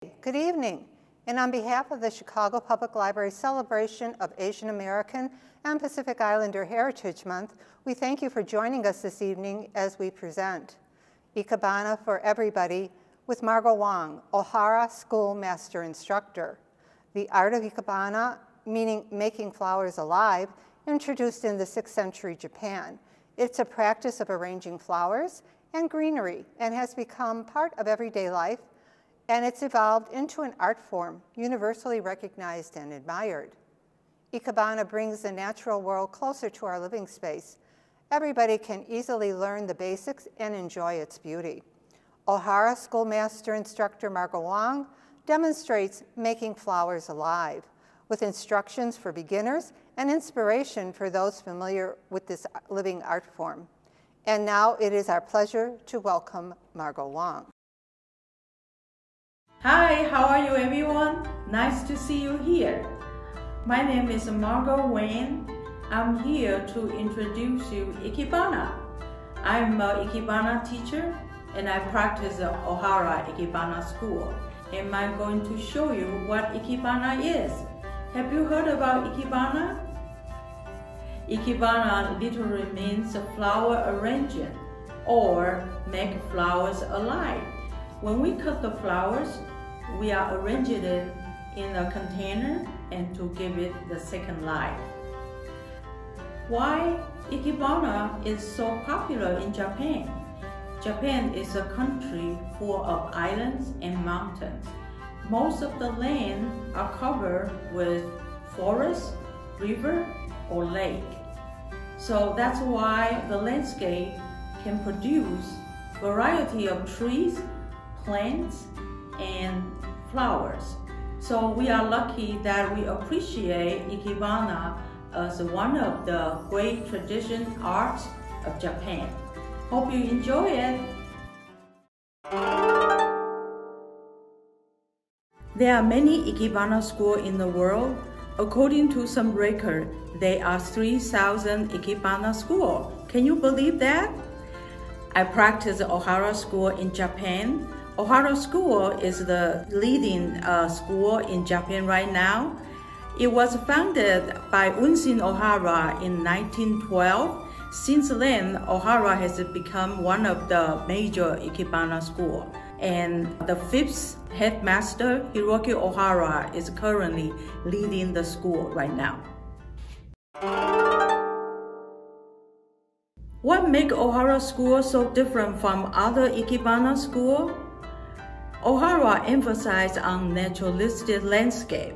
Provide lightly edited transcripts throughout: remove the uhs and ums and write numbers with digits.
Namaste, good evening. And on behalf of the Chicago Public Library celebration of Asian American and Pacific Islander Heritage Month, we thank you for joining us this evening as we present Ikebana for Everybody with Margot Wang, Ohara School Master Instructor. The Art of Ikebana, meaning making flowers alive, introduced in the 6th century Japan. It's a practice of arranging flowers and greenery and has become part of everyday life, and it's evolved into an art form universally recognized and admired. Ikebana brings the natural world closer to our living space. Everybody can easily learn the basics and enjoy its beauty. Ohara School Master Instructor Margot Wang demonstrates making flowers alive with instructions for beginners and inspiration for those familiar with this living art form. And now it is our pleasure to welcome Margot Wang. Hi, how are you everyone? Nice to see you here. My name is Margot Wang. I'm here to introduce you Ikebana. I'm an Ikebana teacher and I practice at Ohara Ikebana School. And I'm going to show you what Ikebana is. Have you heard about Ikebana? Ikebana literally means flower arranging or make flowers alive. When we cut the flowers, we are arranging it in a container and to give it the second life. Why Ikebana is so popular in Japan? Japan is a country full of islands and mountains. Most of the land are covered with forest, river, or lake. So that's why the landscape can produce variety of trees, plants, and flowers. So we are lucky that we appreciate Ikebana as one of the great tradition arts of Japan. Hope you enjoy it. There are many Ikebana schools in the world. According to some record, there are 3,000 Ikebana schools. Can you believe that? I practice at Ohara School in Japan. Ohara School is the leading school in Japan right now. It was founded by Unsin Ohara in 1912. Since then, Ohara has become one of the major Ikebana schools. And the 5th headmaster, Hiroki Ohara, is currently leading the school right now. What makes Ohara School so different from other Ikebana schools? Ohara emphasizes on naturalistic landscape,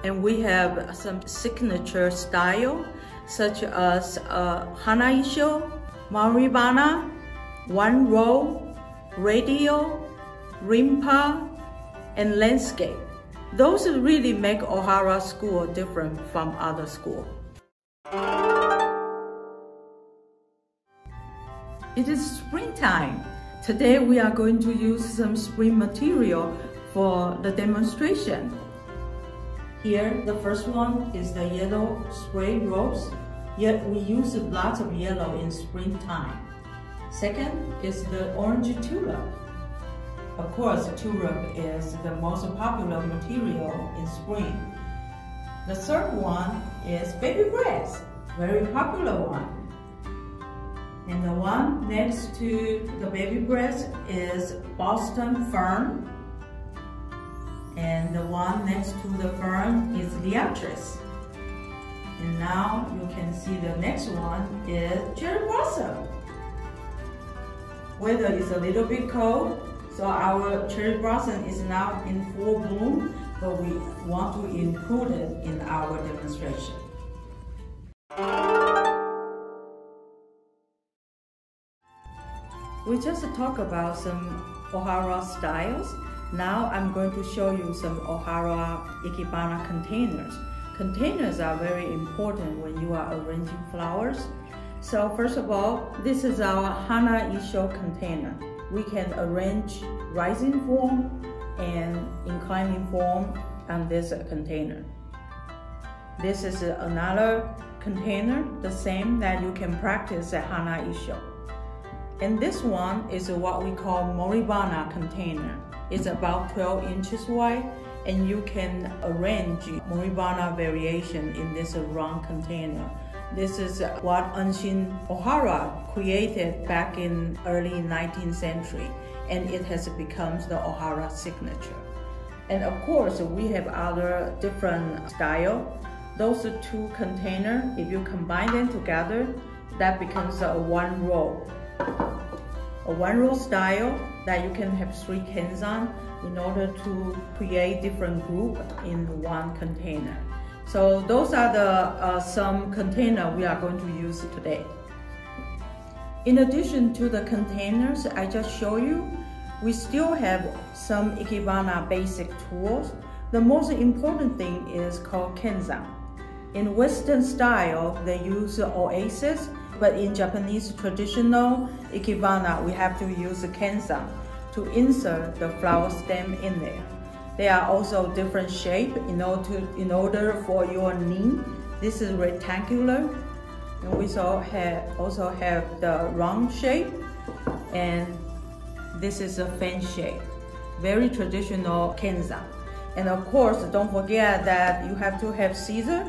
and we have some signature style such as Hanaisho, Maribana, One Row, Radial, Rimpa, and landscape. Those really make Ohara School different from other schools. It is springtime. Today we are going to use some spring material for the demonstration. Here, the first one is the yellow spray rose. Yet we use lots of yellow in springtime. Second is the orange tulip. Of course, tulip is the most popular material in spring. The third one is baby grass, very popular one. And the one next to the baby grass is Boston fern. And the one next to the fern is liatris. And now you can see the next one is cherry blossom. Weather is a little bit cold, so our cherry blossom is now in full bloom, but we want to include it in our demonstration. We just talked about some Ohara styles. Now I'm going to show you some Ohara Ikebana containers. Containers are very important when you are arranging flowers. So first of all, this is our Hana Isho container. We can arrange rising form and inclining form on this container. This is another container, the same that you can practice at Hana Isho. And this one is what we call Moribana container. It's about 12 inches wide, and you can arrange Ikebana variation in this round container. This is what Anshin Ohara created back in early 19th century, and it has become the Ohara signature. And of course, we have other different style. Those two containers, if you combine them together, that becomes a one row. A one row style that you can have 3 kenzan in order to create different group in one container. So those are the some container we are going to use today. In addition to the containers I just showed you, we still have some Ikebana basic tools. The most important thing is called kenzan. In Western style, they use oasis, but in Japanese traditional Ikebana, we have to use kenzan to insert the flower stem in there. They are also different shape in order for your knee. This is rectangular, and we also have the round shape, and this is a fan shape. Very traditional kenzan. And of course, don't forget that you have to have scissors.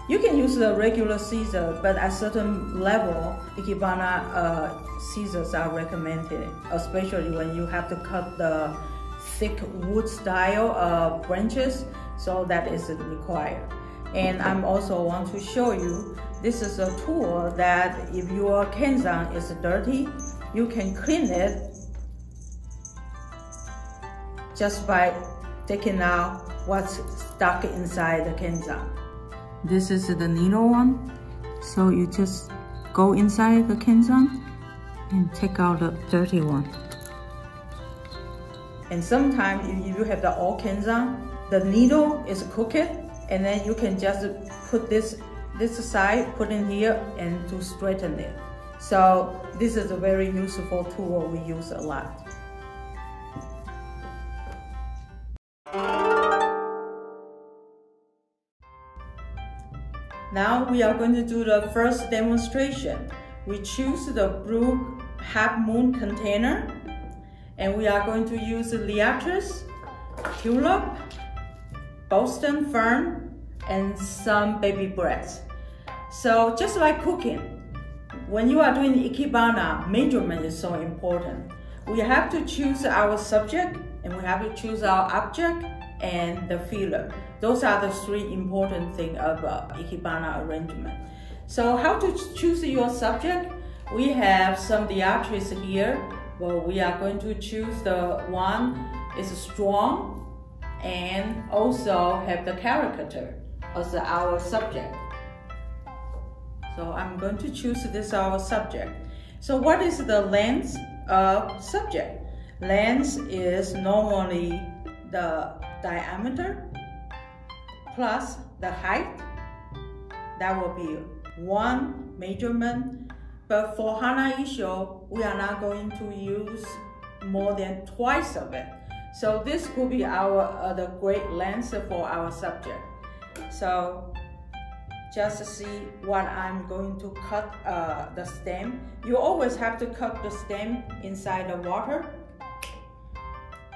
You can use the regular scissors, but at certain level, Ikebana scissors are recommended, especially when you have to cut the thick wood style branches, so that is required. And I'm also want to show you, this is a tool that if your kenzan is dirty, you can clean it just by taking out what's stuck inside the kenzan. This is the needle one, so you just go inside the kenzan and take out the dirty one. And sometimes if you have the old kenzan, the needle is crooked, and then you can just put this side, put in here, and to straighten it. So this is a very useful tool we use a lot. Now we are going to do the first demonstration. We choose the blue half moon container, and we are going to use liatris, tulip, Boston fern, and some baby breads. So just like cooking, when you are doing Ikebana, measurement is so important. We have to choose our subject, and we have to choose our object and the filler. Those are the 3 important things of Ikebana arrangement. So how to choose your subject? We have some liatris here, but we are going to choose the one is strong and also have the caricature as our subject. So I'm going to choose this our subject. So what is the length of subject? Length is normally the diameter plus the height. That will be one measurement. But for Hana Isho, we are not going to use more than twice of it. So this could be our the great length for our subject. So just to see what I'm going to cut the stem. You always have to cut the stem inside the water.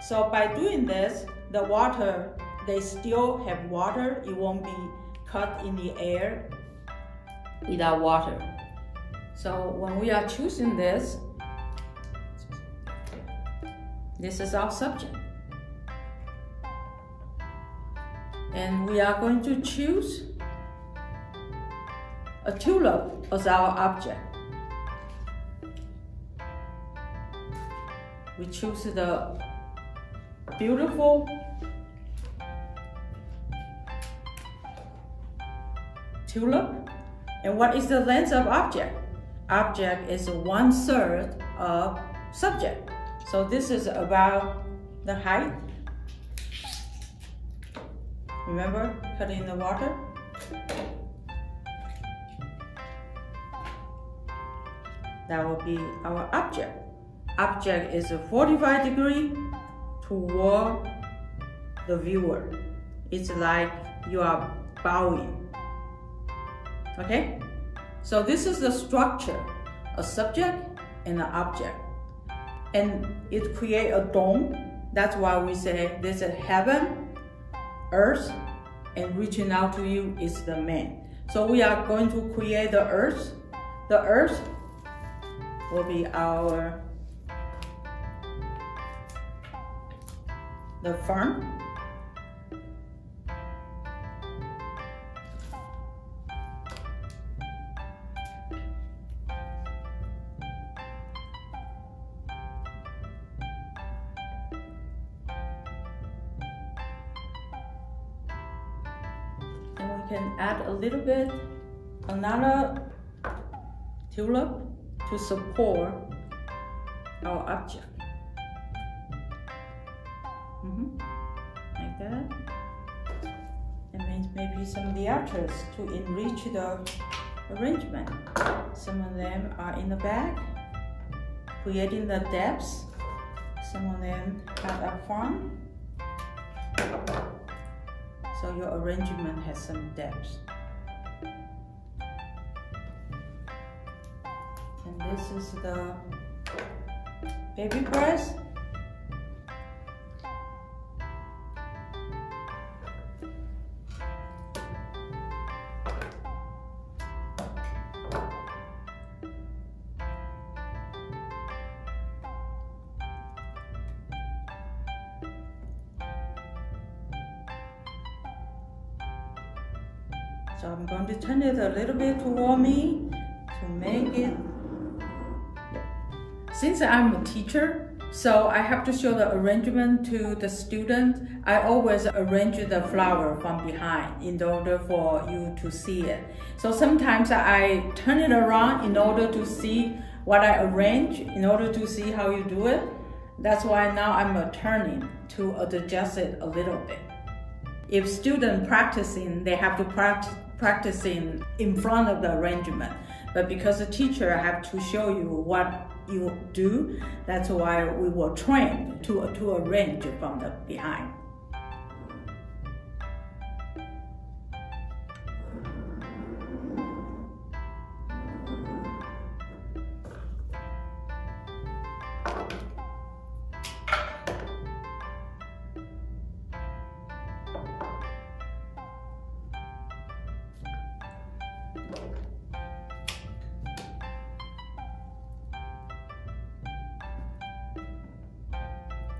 So by doing this, the water, they still have water. It won't be cut in the air without water. So when we are choosing this is our subject. And we are going to choose a tulip as our object. We choose the beautiful tulip. And what is the length of object? Object is 1/3 of subject. So this is about the height. Remember, cut in the water. That will be our object. Object is 45 degrees toward the viewer. It's like you are bowing. Okay? So this is the structure, a subject and an object. And it creates a dome That's why we say this is heaven, earth, and reaching out to you is the man. So we are going to create the earth. The earth will be the farm. And we can add a little bit, another tulip to support our object. Like that. And maybe some of the others to enrich the arrangement. Some of them are in the back, creating the depths. Some of them are up front. So your arrangement has some depth. And this is the baby breath. So I'm going to turn it a little bit toward me to make it. Since I'm a teacher, so I have to show the arrangement to the student. I always arrange the flower from behind in order for you to see it. So sometimes I turn it around in order to see what I arrange, in order to see how you do it. That's why now I'm turning to adjust it a little bit. If students practicing, they have to practicing in front of the arrangement. But because the teacher have to show you what you do, that's why we were trained to arrange from the behind.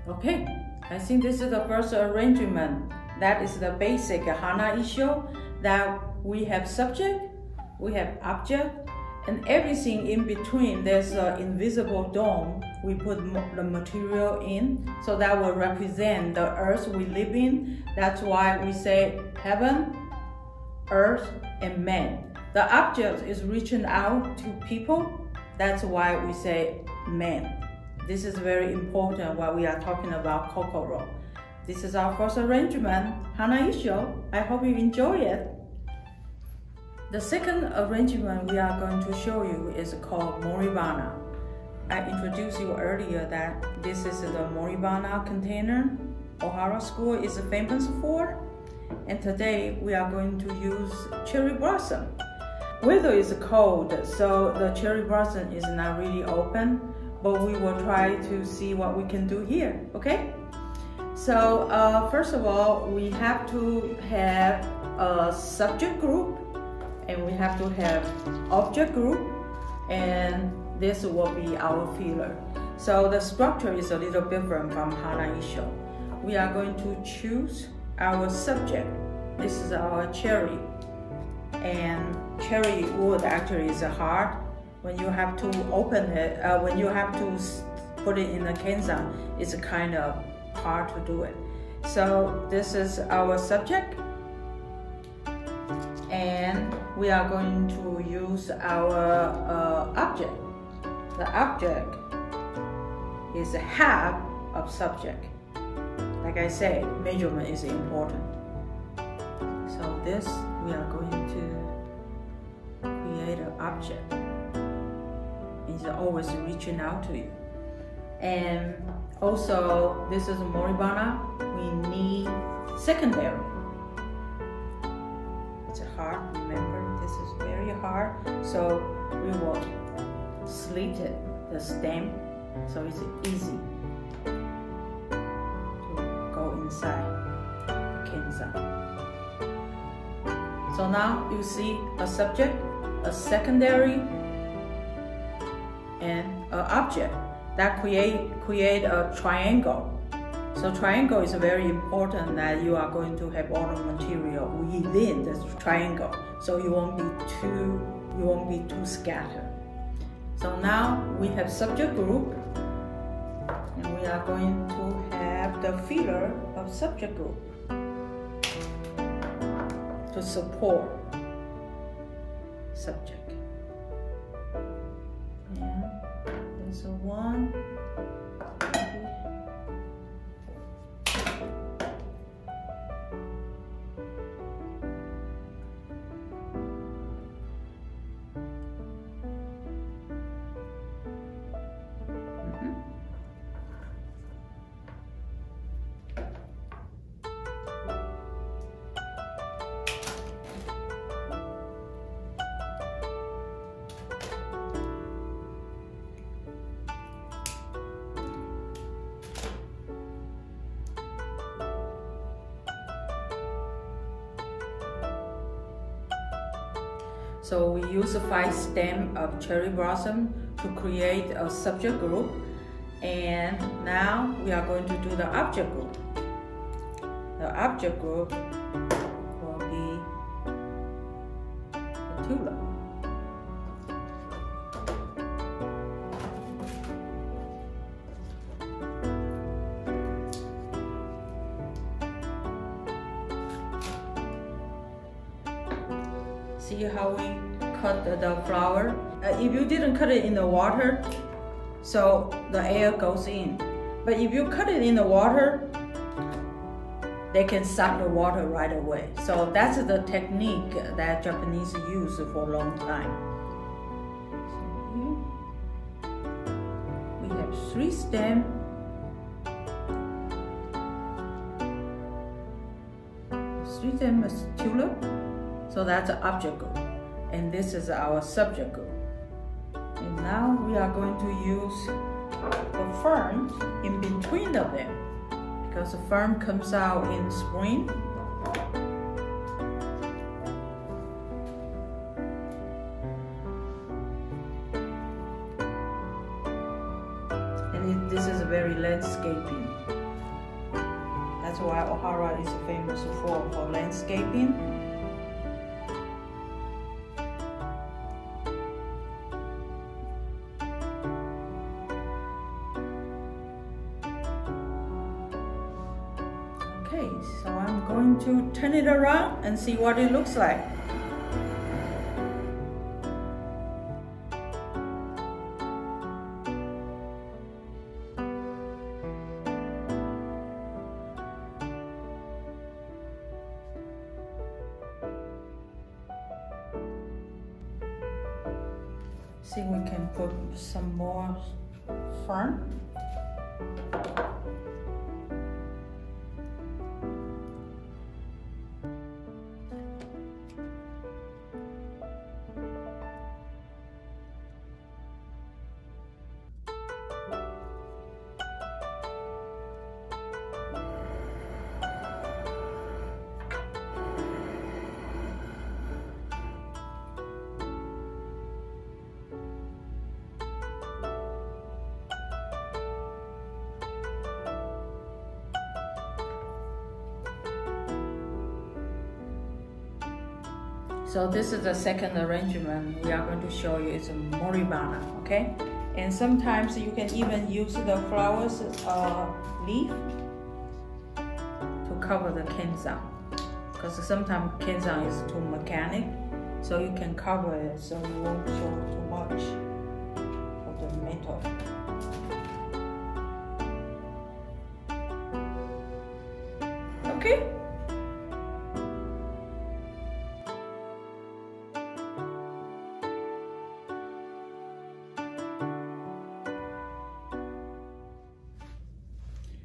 Okay, I think this is the first arrangement. That is the basic Hana issue, that we have subject, we have object, and everything in between. There's an invisible dome we put the material in, so that will represent the earth we live in. That's why we say heaven, earth, and man. The object is reaching out to people. That's why we say man. This is very important while we are talking about kokoro. This is our first arrangement, Hana Isho. I hope you enjoy it. The second arrangement we are going to show you is called Moribana. I introduced you earlier that this is the Moribana container Ohara School is famous for. And today we are going to use cherry blossom. Weather is cold, so the cherry blossom is not really open, but we will try to see what we can do here, okay? So first of all, we have to have a subject group, and we have to have object group, and this will be our filler. So the structure is a little different from Hana Isho. We are going to choose our subject. This is our cherry, and cherry wood actually is hard. When you have to open it, when you have to put it in the kensan, it's kind of hard to do it. So this is our subject, and we are going to use our object. The object is half of subject. Like I said, measurement is important. So this, we are going to create an object. It's always reaching out to you. And also, this is Moribana. We need secondary. It's hard, remember, this is very hard. So we will slit it, the stem, so it's easy. inside the Kinza. So now you see a subject, a secondary, and an object that create a triangle. So triangle is very important that you are going to have all the material within the triangle, so you won't be too scattered. So now we have subject group, and we are going to have the filler of subject group to support subject. And there's a one. So we use the 5 stems of cherry blossom to create a subject group, and now we are going to do the object group. The object group will be the tulip. See how we cut the flower? If you didn't cut it in the water, so the air goes in. But if you cut it in the water, they can suck the water right away. So that's the technique that Japanese use for a long time. So here we have 3 stems. 3 stems tulip. So that's an object group, and this is our subject group. And now we are going to use the fern in between of them, because the fern comes out in spring. And this is very landscaping. That's why Ohara is famous for landscaping. Okay, so I'm going to turn it around and see what it looks like. See, we can put some more fern. So this is the second arrangement we are going to show you. It's a moribana, okay? And sometimes you can even use the flowers leaf to cover the kenzan, because sometimes kenzan is too mechanic, so you can cover it so you won't show too much of the metal. Okay?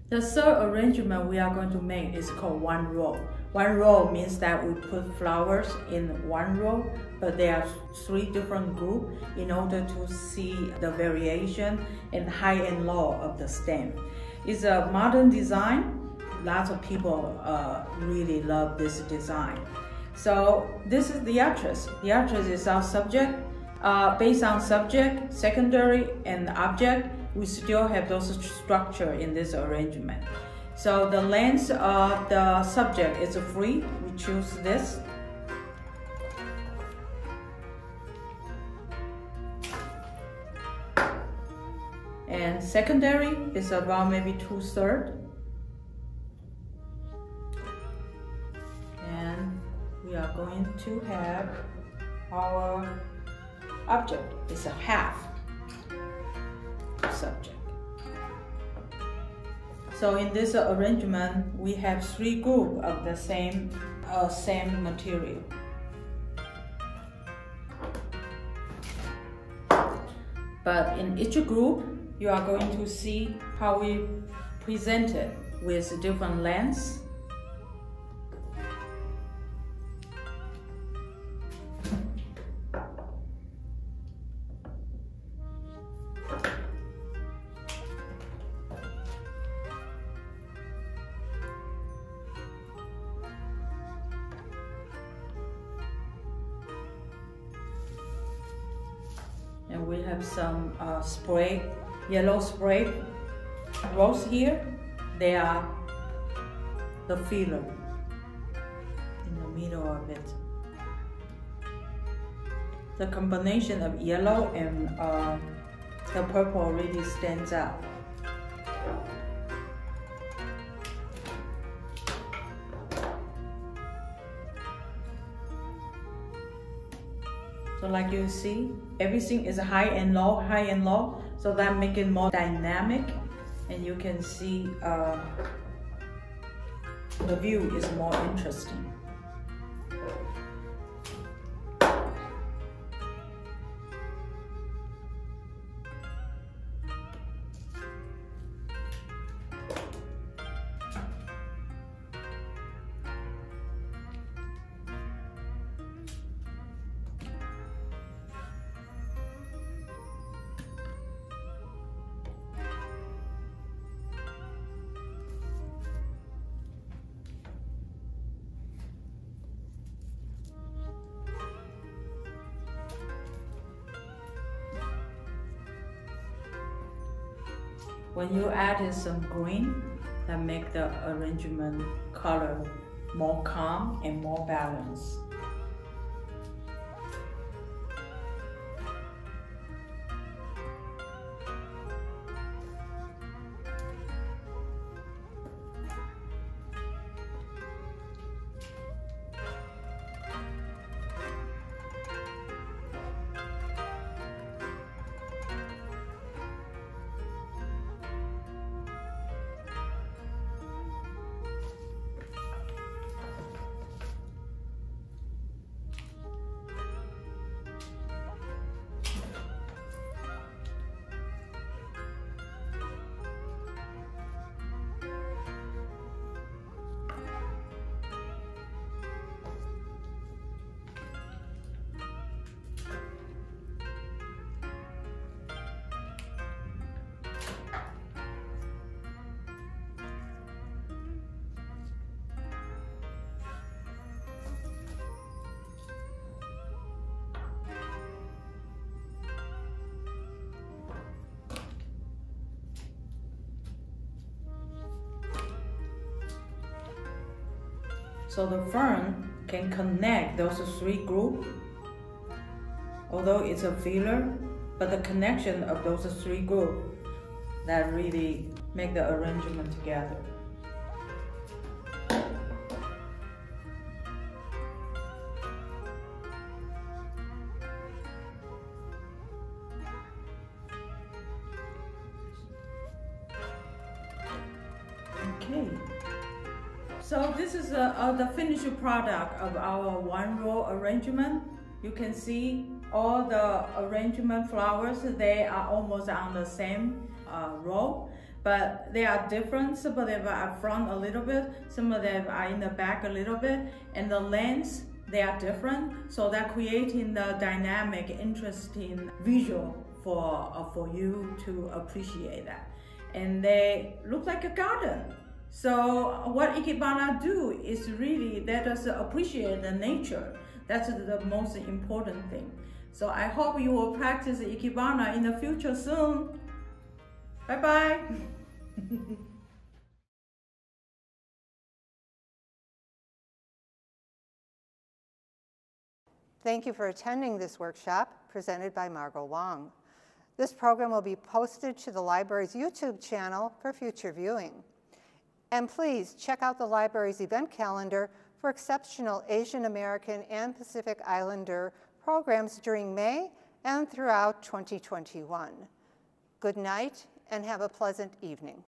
The third arrangement we are going to make is called one row. One row means that we put flowers in one row, but there are 3 different groups in order to see the variation in high and low of the stem. It's a modern design lots of people really love this design. So this is the actress. The actress is our subject. Based on subject, secondary, and object, we still have those structure in this arrangement. So the length of the subject is free. We choose this. And secondary is about maybe 2/3. And we are going to have our object is a half subject. So in this arrangement, we have 3 groups of the same material. But in each group, you are going to see how we present it with different lengths. And we have some spray, yellow spray rose here. They are the filler in the middle of it. The combination of yellow and the purple really stands out. So like you see, everything is high and low, so that makes it more dynamic, and you can see the view is more interesting. When you add some green, that make the arrangement color more calm and more balanced. So the fern can connect those 3 groups, although it's a filler, but the connection of those 3 groups that really make the arrangement together. Okay. So this is the finished product of our 1-row arrangement. You can see all the arrangement flowers, they are almost on the same row, but they are different. Some of them are front a little bit, some of them are in the back a little bit, and the lengths, they are different. So they're creating the dynamic, interesting visual for you to appreciate that. And they look like a garden. So what Ikebana do is really let us appreciate the nature. That's the most important thing. So I hope you will practice Ikebana in the future soon. Bye-bye. Thank you for attending this workshop presented by Margot Wang. This program will be posted to the library's YouTube channel for future viewing. And please check out the library's event calendar for exceptional Asian American and Pacific Islander programs during May and throughout 2021. Good night and have a pleasant evening.